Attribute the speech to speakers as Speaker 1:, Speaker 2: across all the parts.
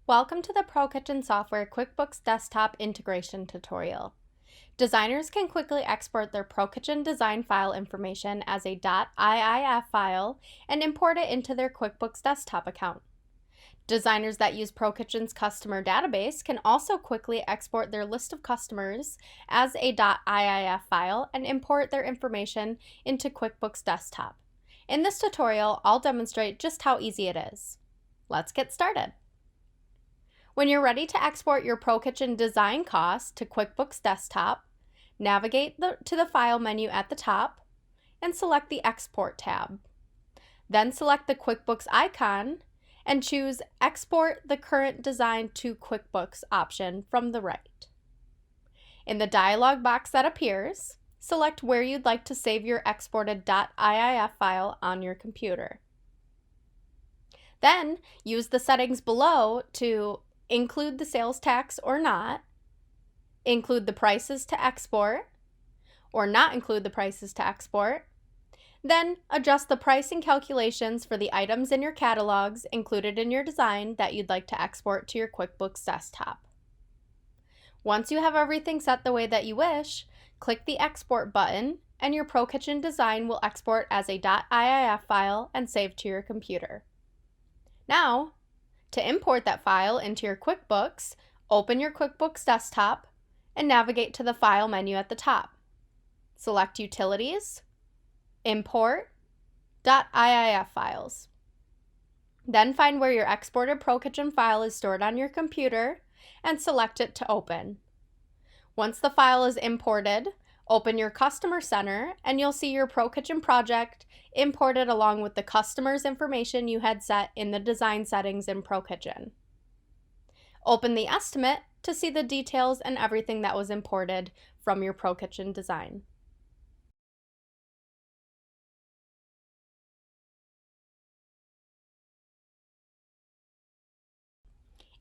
Speaker 1: Welcome to the ProKitchen Software QuickBooks Desktop integration tutorial. Designers can quickly export their ProKitchen design file information as a .iif file and import it into their QuickBooks Desktop account. Designers that use ProKitchen's customer database can also quickly export their list of customers as a .iif file and import their information into QuickBooks Desktop. In this tutorial, I'll demonstrate just how easy it is. Let's get started. When you're ready to export your ProKitchen design costs to QuickBooks Desktop, navigate to the File menu at the top and select the Export tab. Then select the QuickBooks icon and choose Export the current design to QuickBooks option from the right. In the dialog box that appears, select where you'd like to save your exported .iif file on your computer. Then use the settings below to include the sales tax or not, include the prices to export, or not include the prices to export. Then adjust the pricing calculations for the items in your catalogs included in your design that you'd like to export to your QuickBooks Desktop. Once you have everything set the way that you wish, click the Export button and your ProKitchen design will export as a .iif file and save to your computer. Now, to import that file into your QuickBooks, open your QuickBooks Desktop and navigate to the File menu at the top. Select Utilities, Import, .iif files. Then find where your exported ProKitchen file is stored on your computer and select it to open. Once the file is imported, open your Customer Center and you'll see your ProKitchen project imported along with the customer's information you had set in the design settings in ProKitchen. Open the estimate to see the details and everything that was imported from your ProKitchen design.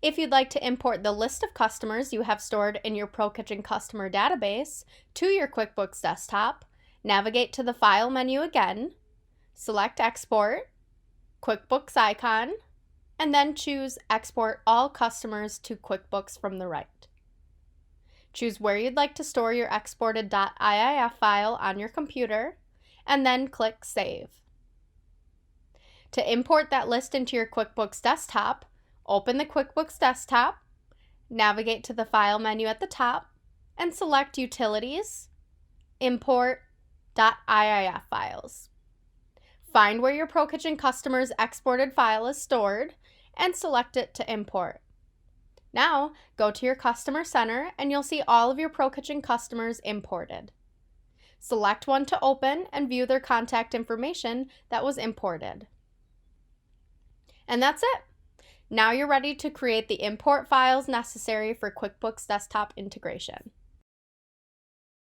Speaker 1: If you'd like to import the list of customers you have stored in your ProKitchen customer database to your QuickBooks Desktop, navigate to the File menu again, select Export, QuickBooks icon, and then choose Export All Customers to QuickBooks from the right. Choose where you'd like to store your exported .iif file on your computer, and then click Save. To import that list into your QuickBooks Desktop, open the QuickBooks Desktop, navigate to the File menu at the top, and select Utilities, Import, .iif files. Find where your ProKitchen customer's exported file is stored and select it to import. Now, go to your Customer Center and you'll see all of your ProKitchen customers imported. Select one to open and view their contact information that was imported. And that's it. Now you're ready to create the import files necessary for QuickBooks Desktop integration.